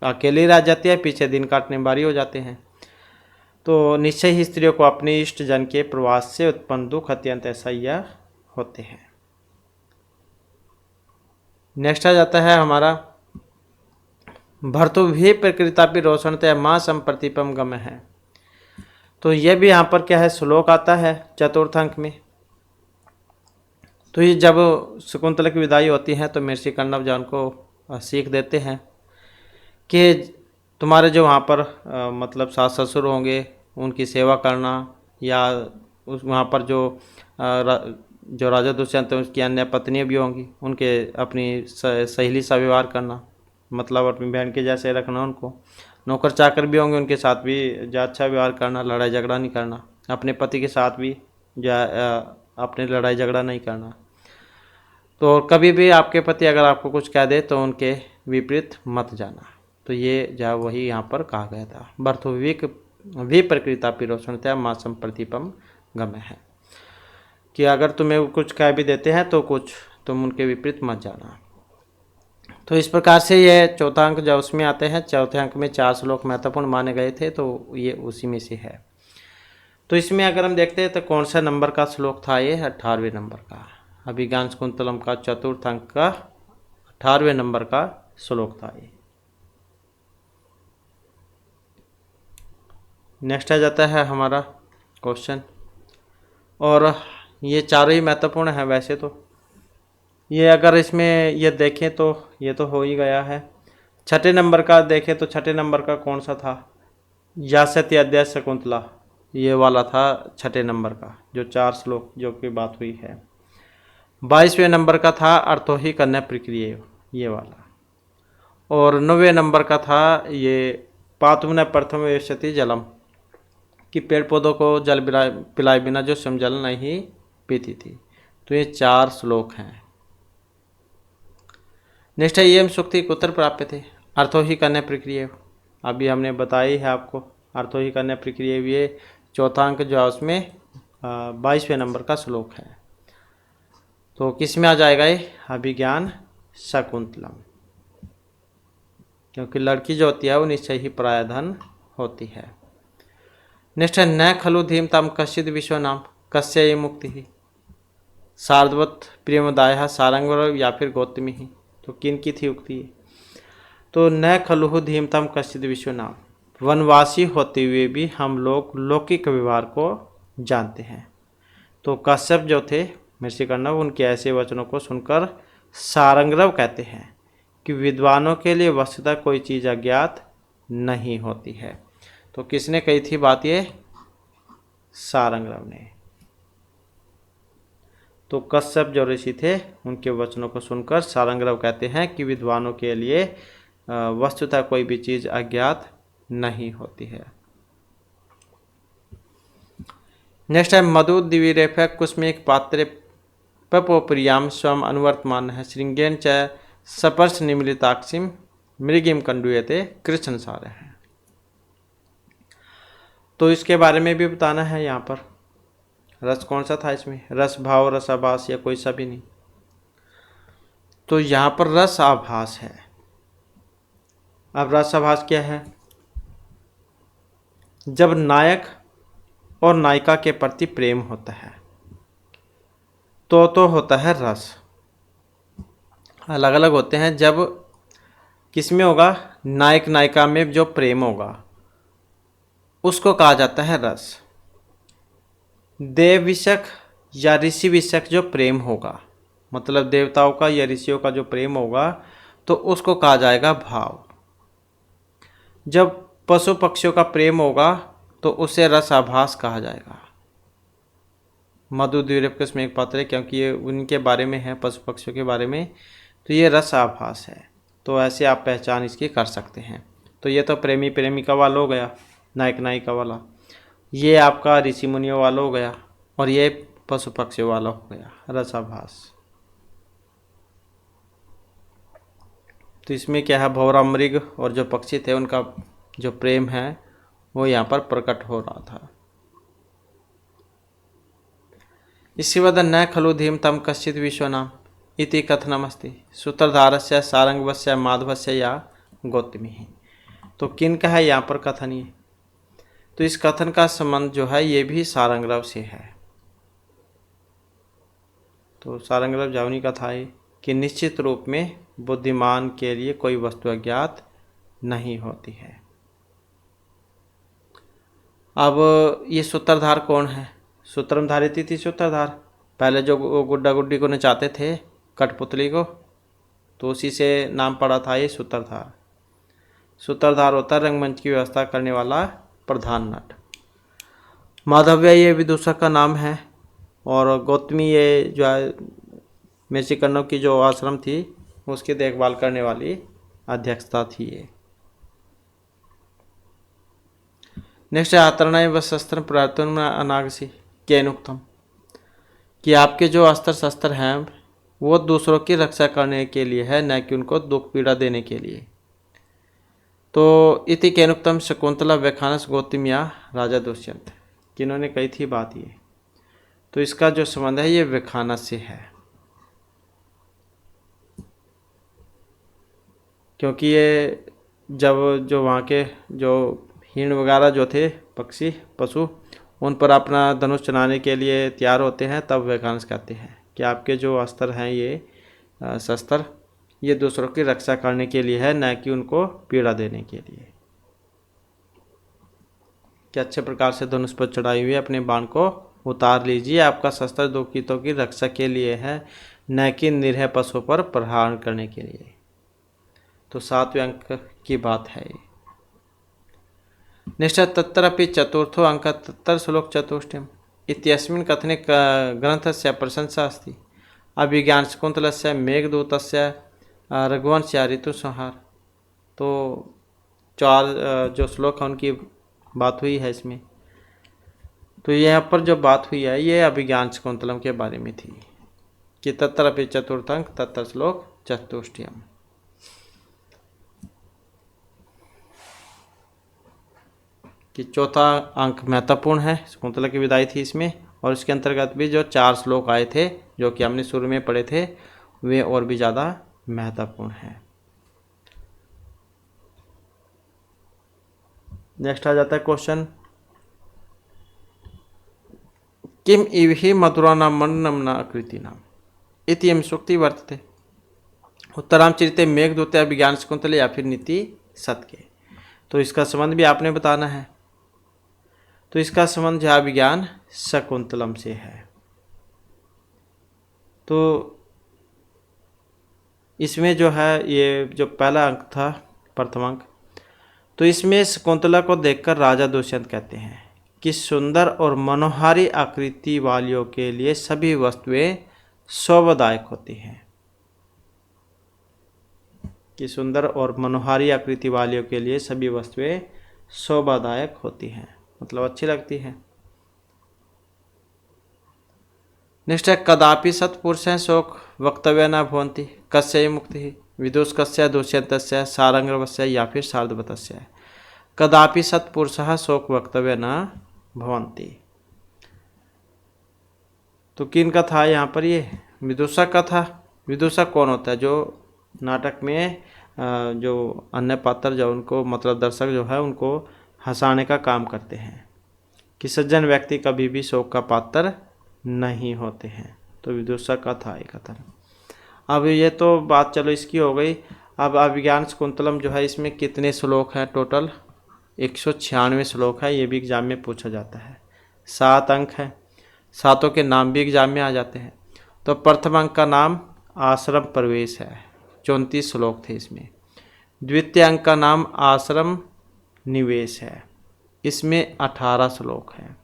अकेली रह जाती है, पीछे दिन काटने बारी हो जाते हैं। तो निश्चय ही स्त्रियों को अपने इष्ट जन के प्रवास से उत्पन्न दुख अत्यंत असह्य होते हैं। नेक्स्ट आ जाता है हमारा भर्तु भी प्रकृता भी रोषणतया माँ संप्रतिपम गम है। तो यह भी यहाँ पर क्या है, श्लोक आता है चतुर्थ अंक में। तो ये जब शकुंतला की विदाई होती है तो महर्षि कण्व जान को सीख देते हैं कि तुम्हारे जो वहाँ पर मतलब सास ससुर होंगे उनकी सेवा करना, या उस वहाँ पर जो राजा दुष्यंत हैं उसकी अन्य पत्नियाँ भी होंगी, उनके अपनी सहेली सा व्यवहार करना, मतलब अपनी बहन के जैसे रखना उनको। नौकर चाकर भी होंगे उनके साथ भी जो अच्छा व्यवहार करना, लड़ाई झगड़ा नहीं करना। अपने पति के साथ भी अपने लड़ाई झगड़ा नहीं करना। तो कभी भी आपके पति अगर आपको कुछ कह दे तो उनके विपरीत मत जाना। तो ये जो वही यहाँ पर कहा गया था। बर्थोविक विप्रकृता पिरोषणतया मासम प्रतीपम गमे है कि अगर तुम्हें कुछ कह भी देते हैं तो कुछ तुम उनके विपरीत मत जाना। तो इस प्रकार से ये चौथा अंक जो उसमें आते हैं, चौथे अंक में 4 श्लोक महत्वपूर्ण माने गए थे, तो ये उसी में से है। तो इसमें अगर हम देखते हैं तो कौन सा नंबर का श्लोक था, ये 18वें नंबर का। अभिज्ञान शाकुंतलम का चतुर्थ अंक का 18वें नंबर का श्लोक था ये। नेक्स्ट आ जाता है हमारा क्वेश्चन, और ये चारों ही महत्वपूर्ण है वैसे तो। ये अगर इसमें ये देखें तो ये तो हो ही गया है। छठे नंबर का देखें तो छठे नंबर का कौन सा था, यास्यति अद्य शकुंतला, ये वाला था छठे नंबर का, जो 4 श्लोक जो की बात हुई है। 22वें नंबर का था अर्थो ही कन्या प्रक्रिय, ये वाला। और 9वें नंबर का था ये पातुमने प्रथम वेशति जलम, कि पेड़ पौधों को जल पिलाए बिना जो स्वयं जल नहीं पीती थी। तो ये 4 श्लोक हैं। नेक्स्ट है ये सूक्ति उत्तर प्राप्त थे, अर्थो ही कन्या प्रक्रिय, अभी हमने बताई है आपको। अर्थो ही कन्या प्रक्रिय ये चौथा अंक जो है उसमें 22वें नंबर का श्लोक है। तो किस में आ जाएगा ये, अभिज्ञान शाकुंतलम, क्योंकि लड़की जो होती है वो निश्चय ही परायधन होती है। नेक्स्ट है न खलु धीमताम कश्चिद विश्व नाम कस्य ये मुक्ति ही, शार्दवत प्रेमदाय सारंग या फिर गौतमी ही। तो किन की थी उक्ति? तो न खलु धीमताम कश्चिद विश्व नाम, वनवासी होते हुए भी हम लोग लौकिक व्यवहार को जानते हैं। तो कश्यप जो थे ऋषिकर्णव, उनके ऐसे वचनों को सुनकर सारंगरव कहते हैं कि विद्वानों के लिए वस्तुतः कोई चीज़ अज्ञात नहीं होती है। तो किसने कही थी बात ये? सारंगरव ने। तो कश्यप जो ऋषि थे उनके वचनों को सुनकर सारंगरव कहते हैं कि विद्वानों के लिए वस्तुतः कोई भी चीज़ अज्ञात नहीं होती है। नेक्स्ट है मधु दिविरेफ कुस्मिक पात्रे पपोप्रियाम स्वयं अनुवर्तमान है श्रृंगेन च सपर्श निमिलिताक्षिम मृगिम कंडुयते कृष्ण सारे हैं। तो इसके बारे में भी बताना है यहाँ पर। रस कौन सा था इसमें, रस भाव रसाभास या कोई सा भी नहीं। तो यहाँ पर रस आभास है। अब रस आभास क्या है? जब नायक और नायिका के प्रति प्रेम होता है तो होता है रस। अलग अलग होते हैं। जब किस में होगा, नायक नायिका में जो प्रेम होगा उसको कहा जाता है रस। देव विषयक या ऋषि विषयक जो प्रेम होगा, मतलब देवताओं का या ऋषियों का जो प्रेम होगा तो उसको कहा जाएगा भाव। जब पशु पक्षियों का प्रेम होगा तो उसे रस आभास कहा जाएगा। मधु द्विरेफ में एक पात्र है क्योंकि ये उनके बारे में है, पशु पक्षियों के बारे में, तो ये रस आभास है। तो ऐसे आप पहचान इसकी कर सकते हैं। तो ये तो प्रेमी प्रेमिका वाला हो गया, नायक नायिका वाला। ये आपका ऋषि मुनियों वाला हो गया, और ये पशु पक्षियों वाला हो गया रसाभास। तो इसमें क्या है, भौरा मृग और जो पक्षी थे उनका जो प्रेम है वो यहाँ पर प्रकट हो रहा था। इसके बाद न खलु धीमतम कश्चित विश्वनाम इति कथनमस्ति सूत्रधारस्य सारंगवस्य माधवस्य या गौतमी ही। तो किन का है यहाँ पर कथन ये? तो इस कथन का संबंध जो है ये भी सारंगरव से है। तो सारंगरव जावनी का था ये कि निश्चित रूप में बुद्धिमान के लिए कोई वस्तु अज्ञात नहीं होती है। अब ये सूत्रधार कौन है? सूत्रम धारिती थी सूत्रधार, पहले जो गुड्डा गुड्डी को नचाते थे कठपुतली को, तो उसी से नाम पड़ा था ये सूत्रधार। सूत्रधार होता है रंगमंच की व्यवस्था करने वाला प्रधान नट। माधव्य ये विदूषक का नाम है, और गौतमी ये जो है ऋषिकर्णव की जो आश्रम थी उसकी देखभाल करने वाली अध्यक्षता थी ये। नेक्स्ट है आतरणाय व शस्त्र प्रवर्तन अनागसी केनुक्तम, कि आपके जो अस्त्र शस्त्र हैं वो दूसरों की रक्षा करने के लिए है, न कि उनको दुख पीड़ा देने के लिए। तो इति केनुक्तम शकुंतला व्याख्यानस गौतमिया राजा दुष्यंत, किन्होंने कही थी बात ये। तो इसका जो संबंध है ये व्याख्यानस से है, क्योंकि ये जब जो वहाँ के जो हिरण वगैरह जो थे पक्षी पशु उन पर अपना धनुष चलाने के लिए तैयार होते हैं, तब व्याख्यानस कहते हैं कि आपके जो अस्त्र हैं ये शस्त्र ये दूसरों की रक्षा करने के लिए है, न कि उनको पीड़ा देने के लिए। कि अच्छे प्रकार से धनुष पर चढ़ाई हुई अपने बाण को उतार लीजिए, आपका शस्त्र दुखितों की रक्षा के लिए है, न कि निरीह पशु पर प्रहार करने के लिए। तो 7वें अंक की बात है ये। निष्ठा तत्रपि चतुर्थो अंक तत्र श्लोक चतुष्टयम् इत्यस्मिन् कथने ग्रन्थस्य प्रशंसा अस्ति अभिज्ञान शकुन्तलस्य मेघदूतस्य रघुवंश्या ऋतुसंहार। तो 4 जो श्लोक है उनकी बात हुई है इसमें। तो यहाँ पर जो बात हुई है ये अभिज्ञान शकुंतलम के बारे में थी कि तत्रपि चतुर्थंक तत्र श्लोक चतुष्टयम्। कि चौथा अंक महत्वपूर्ण है, शकुंतला की विदाई थी इसमें, और इसके अंतर्गत भी जो 4 श्लोक आए थे जो कि हमने शुरू में पढ़े थे वे और भी ज़्यादा महत्वपूर्ण हैं। नेक्स्ट आ जाता है क्वेश्चन, किम इवहि मधुरानाम मननम न आकृतिनाम इति यम सूक्ति वर्तते उत्तराम चरिते मेघदूते अभिज्ञान शकुंतले या फिर नीति सत्य। तो इसका संबंध भी आपने बताना है। तो इसका संबंध जो अभिज्ञान शकुंतलम से है। तो इसमें जो है ये जो पहला अंक था प्रथम अंक, तो इसमें शकुंतला को देखकर राजा दुष्यंत कहते हैं कि सुंदर और मनोहारी आकृति वालियों के लिए सभी वस्तुएं शोभादायक होती हैं। कि सुंदर और मनोहारी आकृति वालियों के लिए सभी वस्तुएं शोभादायक होती हैं, मतलब अच्छी लगती हैं। निष्ठा कदापि सत्पुरुषेण शोक वक्तव्य न भवन्ति कस्य मुक्ति विदुष कस्य दुष्यन्तस्य सारंगवस्य या फिर शार्दूलस्य। कदापि सत्पुरुषः शोक वक्तव्य न भवन्ति। तो किन का था यहाँ पर ये विदूषक का था। विदूषक कौन होता है? जो नाटक में जो अन्य पात्र जो उनको मतलब दर्शक जो है उनको हंसाने का काम करते हैं कि सज्जन व्यक्ति कभी भी शोक का पात्र नहीं होते हैं। तो विदूषक का था ये कथन। अब ये तो बात चलो इसकी हो गई। अब अभिज्ञान शकुंतलम जो है इसमें कितने श्लोक हैं? टोटल 196 श्लोक है। ये भी एग्जाम में पूछा जाता है। 7 अंक हैं, सातों के नाम भी एग्जाम में आ जाते हैं। तो प्रथम अंक का नाम आश्रम प्रवेश है, 34 श्लोक थे इसमें। द्वितीय अंक का नाम आश्रम निवेश है, इसमें 18 श्लोक हैं।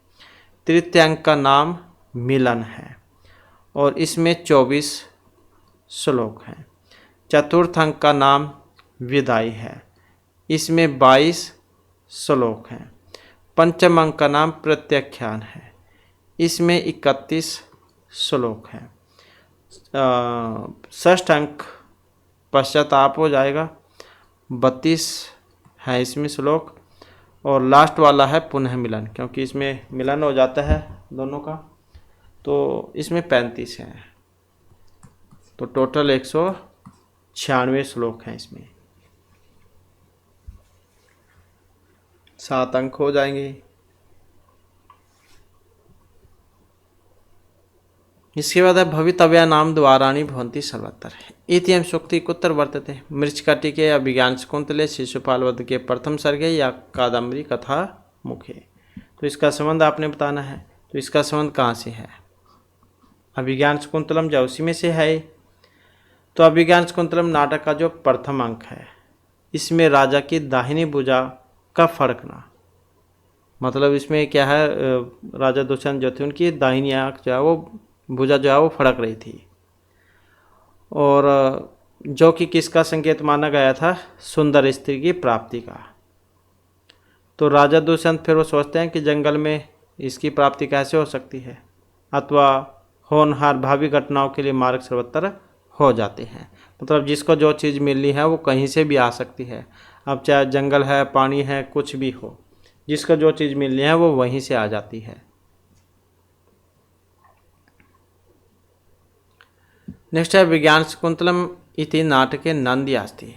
तृतीय अंक का नाम मिलन है और इसमें 24 श्लोक हैं। चतुर्थ अंक का नाम विदाई है, इसमें 22 श्लोक हैं। पंचम अंक का नाम प्रत्याख्यान है, इसमें 31 श्लोक हैं। षष्ठ अंक पश्चाताप हो जाएगा, 32 है इसमें श्लोक। और लास्ट वाला है पुनः मिलन, क्योंकि इसमें मिलन हो जाता है दोनों का, तो इसमें 35 हैं। तो टोटल 196 श्लोक हैं इसमें। 7 अंक हो जाएंगे। इसके बाद है भवितव्या नाम द्वाराणि भवन्ति सर्वत्र इति एवं सूक्ति कुत्र वर्तते मृच्छकटिके अभिज्ञान शकुंतले शिशुपाल वध के प्रथम सर्गे या कादम्बरी कथा मुखे। तो इसका संबंध आपने बताना है। तो इसका संबंध कहाँ से है? अभिज्ञान शकुंतलम जो उसी में से है। तो अभिज्ञान शकुंतलम नाटक का जो प्रथम अंक है इसमें राजा की दाहिनी भुजा का फड़कना, मतलब इसमें क्या है, राजा दुष्यंत जो थे उनकी दाहिनी आंख जो है वो भुजा जो है वो फड़क रही थी, और जो कि किसका संकेत माना गया था? सुंदर स्त्री की प्राप्ति का। तो राजा दुष्यंत फिर वो सोचते हैं कि जंगल में इसकी प्राप्ति कैसे हो सकती है, अथवा होनहार भावी घटनाओं के लिए मार्ग सर्वत्र हो जाते हैं। मतलब जिसको जो चीज़ मिलनी है वो कहीं से भी आ सकती है। अब चाहे जंगल है, पानी है, कुछ भी हो, जिसको जो चीज़ मिलनी है वो वहीं से आ जाती है। नेक्स्ट है विज्ञान शकुंतलम इति नाटके नांदी अस्ति।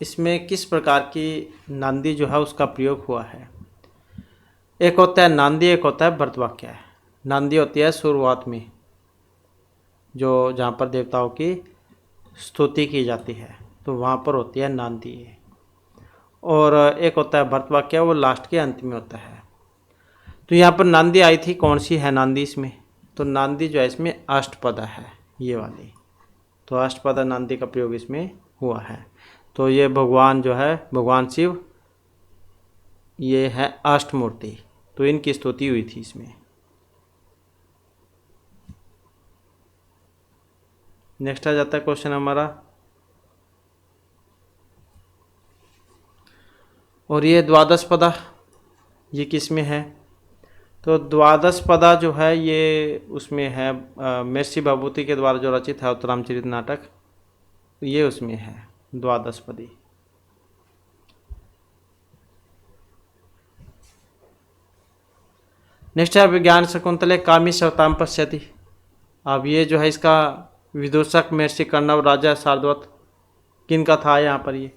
इसमें किस प्रकार की नांदी जो है उसका प्रयोग हुआ है। एक होता है नांदी, एक होता है व्रतवाक्य। नांदी होती है शुरुआत में, जो जहाँ पर देवताओं की स्तुति की जाती है तो वहाँ पर होती है नांदी। और एक होता है व्रतवाक्य, वो लास्ट के अंत में होता है। तो यहाँ पर नांदी आई थी, कौन सी है नांदी इसमें, तो नांदी जो है इसमें अष्टपदा है, ये वाली। तो अष्टपदा नांदी का प्रयोग इसमें हुआ है। तो ये भगवान जो है, भगवान शिव, ये है अष्टमूर्ति, तो इनकी स्तुति हुई थी इसमें। नेक्स्ट आ जाता है क्वेश्चन हमारा, और ये द्वादश पदा, ये किस में है। तो द्वादश पदा जो है ये उसमें है महर्षि भभूति के द्वारा जो रचित है उत्तरामचरित नाटक, ये उसमें है द्वादश पदी। नेक्स्ट है विज्ञान शकुंतले कामी सवताम पश्यति। अब ये जो है इसका विदूषक महर्षि कर्णव राजा शार्दूल किनका था यहाँ पर। ये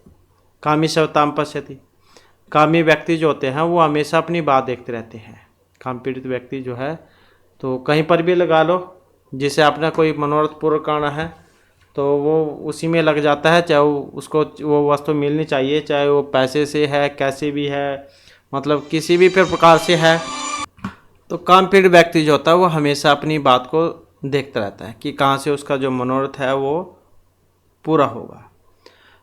कामी सवताम पश्यति, कामी व्यक्ति जो होते हैं वो हमेशा अपनी बात देखते रहते हैं। काम पीड़ित व्यक्ति जो है, तो कहीं पर भी लगा लो, जिसे अपना कोई मनोरथ पूर्ण करना है तो वो उसी में लग जाता है, चाहे उसको वो वस्तु मिलनी चाहिए, चाहे वो पैसे से है, कैसे भी है, मतलब किसी भी प्रकार से है। तो काम पीड़ित व्यक्ति जो होता है वो हमेशा अपनी बात को देखता रहता है कि कहाँ से उसका जो मनोरथ है वो पूरा होगा।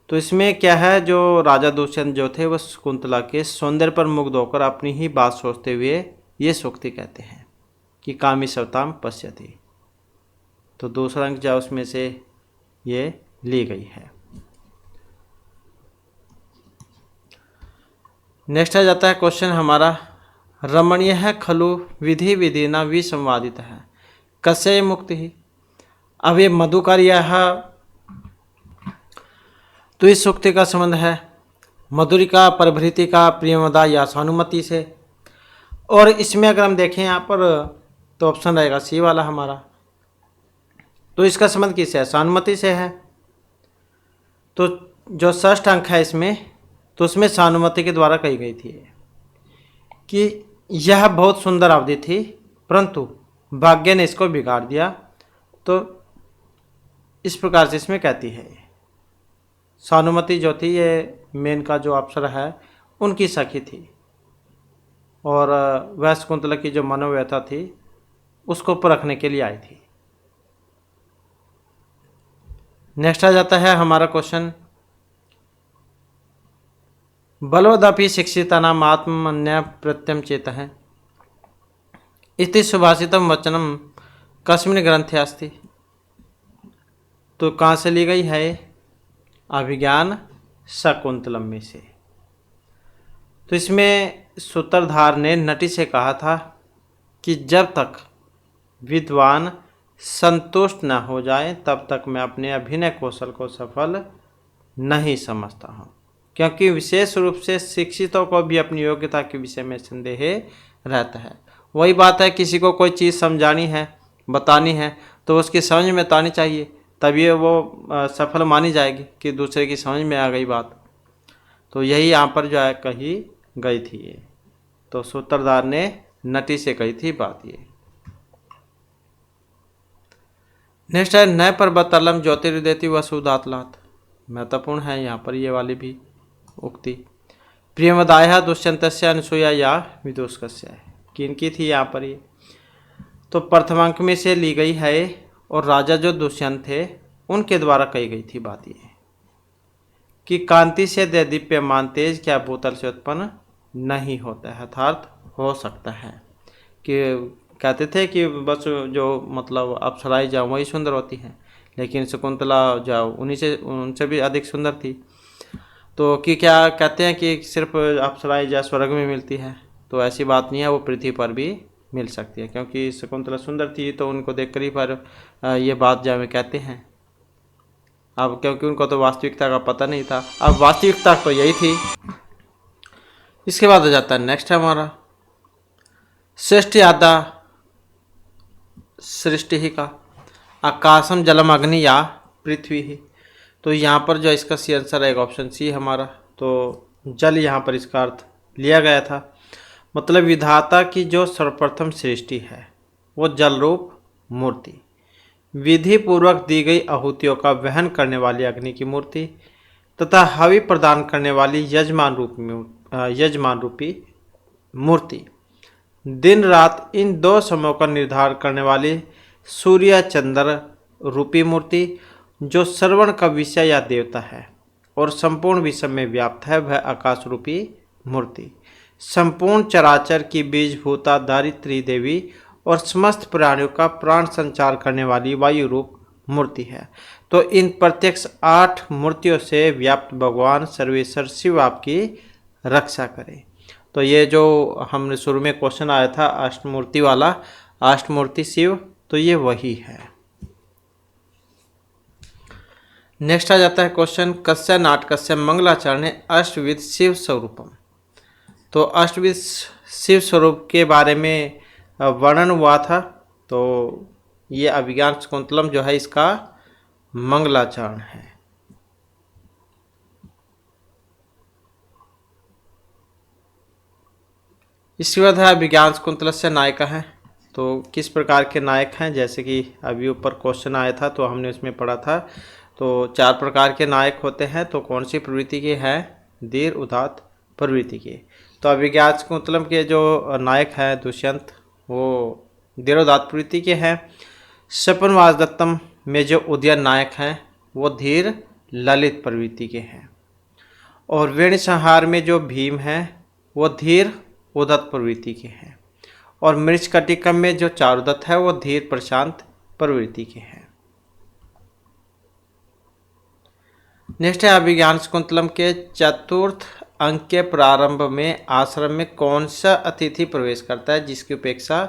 तो इसमें क्या है, जो राजा दुष्यंत जो थे वो शकुंतला के सौंदर्य पर मुग्ध होकर अपनी ही बात सोचते हुए ये सूक्ति कहते हैं कि कामी सवताम पश्यति। तो दूसरा अंक जो उसमें से ये ली गई है। नेक्स्ट आ जाता है क्वेश्चन हमारा, रमणीय है खलु विधि विधिना विसंवादित है कस्य मुक्ति ही। अब ये मधुकार्य है, तो इस सूक्ति का संबंध है मधुरिका, परभृतिका, प्रियमदा या सानुमति से। और इसमें अगर हम देखें यहाँ पर तो ऑप्शन रहेगा सी वाला हमारा। तो इसका संबंध किससे है, सानुमति से है। तो जो षष्ठ अंक है इसमें, तो उसमें सानुमति के द्वारा कही गई थी कि यह बहुत सुंदर अवधि थी परंतु भाग्य ने इसको बिगाड़ दिया। तो इस प्रकार से इसमें कहती है। सानुमति जो थी ये मेनका जो अप्सरा है उनकी सखी थी, और वह शकुंतला की जो मनोव्यथा थी उसको परखने के लिए आई थी। नेक्स्ट आ जाता है हमारा क्वेश्चन, बलवदपि शिक्षिता नाम आत्मन्य प्रत्यम चेत है इति सुभाषितम वचनम कस्मिन् ग्रंथे अस्ति। तो कहाँ से ली गई है, अभिज्ञान शकुंतलम में से। तो इसमें सूत्रधार ने नटी से कहा था कि जब तक विद्वान संतुष्ट न हो जाए तब तक मैं अपने अभिनय कौशल को सफल नहीं समझता हूँ, क्योंकि विशेष रूप से शिक्षितों को भी अपनी योग्यता के विषय में संदेह रहता है। वही बात है, किसी को कोई चीज़ समझानी है, बतानी है, तो उसकी समझ में तो आनी चाहिए, तभी वो सफल मानी जाएगी कि दूसरे की समझ में आ गई बात। तो यही यहाँ पर जो है कही गई थी ये। तो सूत्रधार ने नटी से कही थी बात ये। नेक्स्ट है नय पर्वतलम ज्योतिर्देति वसुदातलात। महत्वपूर्ण है यहाँ पर ये वाली भी उक्ति। प्रियमदाय दुष्यंतस्य अनुसूया या विदूषकस्य, किनकी थी यहाँ पर ये, तो प्रथमांक में से ली गई है, और राजा जो दुष्यंत थे उनके द्वारा कही गई थी बात ये कि कांति से दैदीप्यमान तेज क्या भूतल से उत्पन्न नहीं होता है, अर्थात हो सकता है कि कहते थे कि बस जो मतलब अप्सराएं जाओ वही सुंदर होती हैं, लेकिन शकुंतला जाओ उनसे भी अधिक सुंदर थी। तो कि क्या कहते हैं कि सिर्फ अप्सराएं जा स्वर्ग में मिलती है, तो ऐसी बात नहीं है, वो पृथ्वी पर भी मिल सकती है, क्योंकि शकुंतला सुंदर थी तो उनको देख कर ही पर ये बात जो कहते हैं। अब क्योंकि उनको तो वास्तविकता का पता नहीं था, अब वास्तविकता तो यही थी। इसके बाद आ जाता है नेक्स्ट है हमारा श्रेष्ठ यादा सृष्टि ही का आकाशम जलम अग्नि या पृथ्वी ही। तो यहाँ पर जो इसका सी आंसर है ऑप्शन सी हमारा। तो जल यहाँ पर इसका अर्थ लिया गया था, मतलब विधाता की जो सर्वप्रथम सृष्टि है वो जल रूप मूर्ति, विधि पूर्वक दी गई आहुतियों का वहन करने वाली अग्नि की मूर्ति तथा हवि प्रदान करने वाली यजमान रूपी मूर्ति, दिन रात इन दो समयों का निर्धारण करने वाली सूर्य चंद्र रूपी मूर्ति, जो श्रवण का विषय या देवता है और संपूर्ण विश्व में व्याप्त है वह आकाश रूपी मूर्ति, संपूर्ण चराचर की बीजभूता दारित्री देवी और समस्त प्राणियों का प्राण संचार करने वाली वायु रूप मूर्ति है। तो इन प्रत्यक्ष 8 मूर्तियों से व्याप्त भगवान सर्वेश्वर शिव आपकी रक्षा करें। तो ये जो हमने शुरू में क्वेश्चन आया था अष्टमूर्ति वाला, अष्टमूर्ति शिव, तो ये वही है। नेक्स्ट आ जाता है क्वेश्चन कस्य नाटकस्य मंगलाचरणे अष्टविध शिव स्वरूपम। तो अष्टविध शिव स्वरूप के बारे में वर्णन हुआ था। तो ये अभिज्ञान शाकुंतलम जो है इसका मंगलाचरण है। इसके बाद है अभिज्ञान शाकुंतलस्य नायिका है। तो किस प्रकार के नायक हैं, जैसे कि अभी ऊपर क्वेश्चन आया था तो हमने उसमें पढ़ा था। तो 4 प्रकार के नायक होते हैं। तो कौन सी प्रवृत्ति के हैं? धीर उदात प्रवृत्ति के। तो अभिज्ञान शाकुंतलम के जो नायक हैं दुष्यंत, वो धीरोदात प्रवृत्ति के हैं। सपन वासदत्तम में जो उदयन नायक हैं वो धीर ललित प्रवृत्ति के हैं। और वेणु संहार में जो भीम हैं वो धीर उदत प्रवृत्ति के हैं। और मृच्छकटिकम में जो चारुदत्त है वो धीर प्रशांत प्रवृत्ति के हैं। नेक्स्ट है अभिज्ञान शाकुंतलम के चतुर्थ अंक के प्रारंभ में आश्रम में कौन सा अतिथि प्रवेश करता है जिसकी उपेक्षा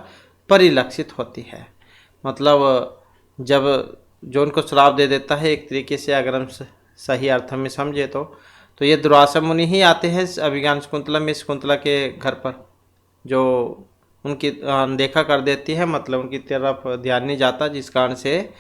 परिलक्षित होती है। मतलब जब जो उनको श्राप दे देता है, एक तरीके से अगर हम सही अर्थ में समझे तो ये दुर्वासा मुनि ही आते हैं अभिज्ञान शाकुंतलम में शकुंतला के घर पर, जो उनकी अनदेखा कर देती है, मतलब उनकी तरफ ध्यान नहीं जाता, जिस कारण से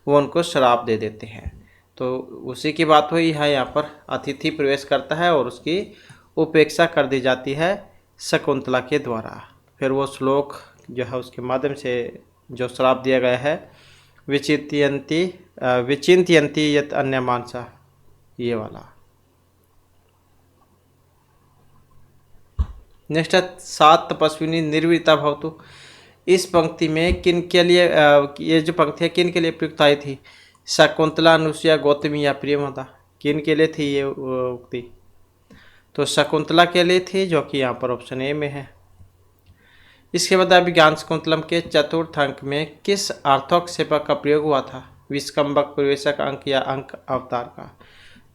वो उनको श्राप दे देते हैं। तो उसी की बात हुई है यहाँ पर, अतिथि प्रवेश करता है और उसकी उपेक्षा कर दी जाती है शकुंतला के द्वारा। फिर वो श्लोक जो है उसके माध्यम से जो श्राप दिया गया है, विचिंतयन्ति यत् अन्य मानसा, ये वाला। नेक्स्ट है 7 तपस्विनी निर्वृता भवतु। इस पंक्ति में किन के लिए ये जो पंक्ति है किन के लिए प्रयुक्त आई थी? शकुंतला, अनुसुईया, गौतमी या प्रियव्रता, किन के लिए थी ये उक्ति? तो शकुंतला के लिए थी, जो कि यहाँ पर ऑप्शन ए में है। इसके बाद अभिज्ञान शाकुंतलम के चतुर्थ अंक में किस अर्थोक्षेपक का प्रयोग हुआ था? विस्कंबक, प्रवेशक अंक या अंक अवतार का।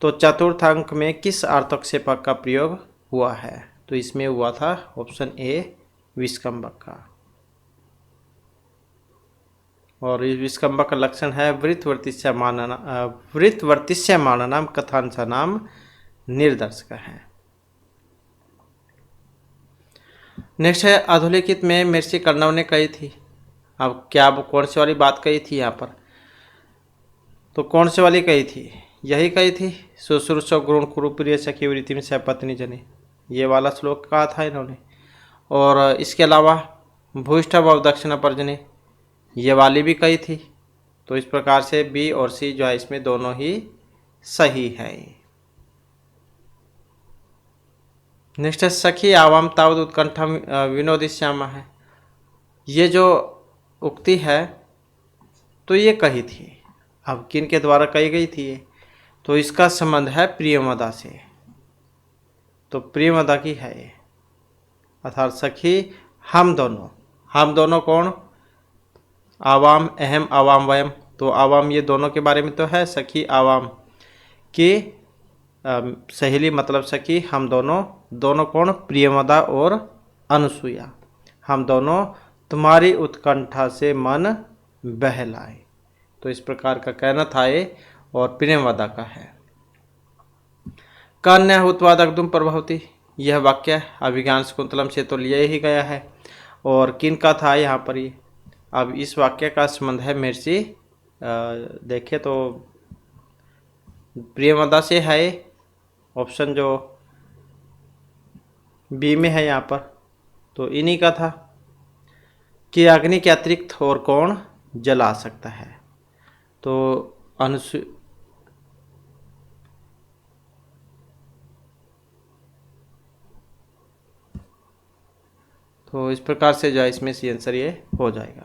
तो चतुर्थ अंक में किस अर्थोक्षेपक का प्रयोग हुआ है? तो इसमें हुआ था ऑप्शन ए विस्कंबक का। और इस विस्कंबक का लक्षण है वृत्तवर्तिष्य माननाम कथांशानाम निर्दर्शक है। नेक्स्ट है अधोलिखित में महर्षि कर्णव ने कही थी। अब क्या वो कौन सी वाली बात कही थी यहाँ पर? तो कौन सी वाली कही थी? यही कही थी, शुश्रूषो गुरुण कुरु प्रिय सखी वृत्ति में सपत्नी जने, ये वाला श्लोक कहा था इन्होंने। और इसके अलावा भूष्ठ भव दक्षिणा पर्जने, ये वाली भी कही थी। तो इस प्रकार से बी और सी जो है इसमें दोनों ही सही है। नेक्स्ट है सखी आवाम तावद उत्कंठम विनोदिश्यामा है। ये जो उक्ति है तो ये कही थी, अब किन के द्वारा कही गई थी ये? तो इसका संबंध है प्रियमदा से। तो प्रियमदा की है ये, अर्थात सखी हम दोनों कौन? आवाम अहम आवाम वयम। तो आवाम ये दोनों के बारे में तो है, सखी आवाम की सहेली मतलब सखी, हम दोनों कौन? प्रियमदा और अनुसुईया, हम दोनों तुम्हारी उत्कंठा से मन बहलाए। तो इस प्रकार का कहना था ये। और प्रेमवदा का है। कन्या उत्पादक दुम प्रभावती, यह वाक्य अभिज्ञान शकुंतलम से तो लिया ही गया है। और किन का था यहाँ पर ये। अब इस वाक्य का संबंध है मेरे से देखें तो प्रेमवदा से है। ऑप्शन जो बी में है यहाँ पर, तो इन्हीं का था कि अग्नि के अतिरिक्त और कौन जला सकता है। तो तो इस प्रकार से जो है इसमें सी आंसर ये हो जाएगा।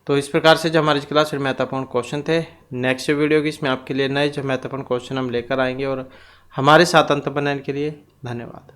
तो इस प्रकार से जो हमारी क्लास में महत्वपूर्ण क्वेश्चन थे, नेक्स्ट वीडियो की इसमें आपके लिए नए जो महत्वपूर्ण क्वेश्चन हम लेकर आएंगे। और हमारे साथ अंत बनाने के लिए धन्यवाद।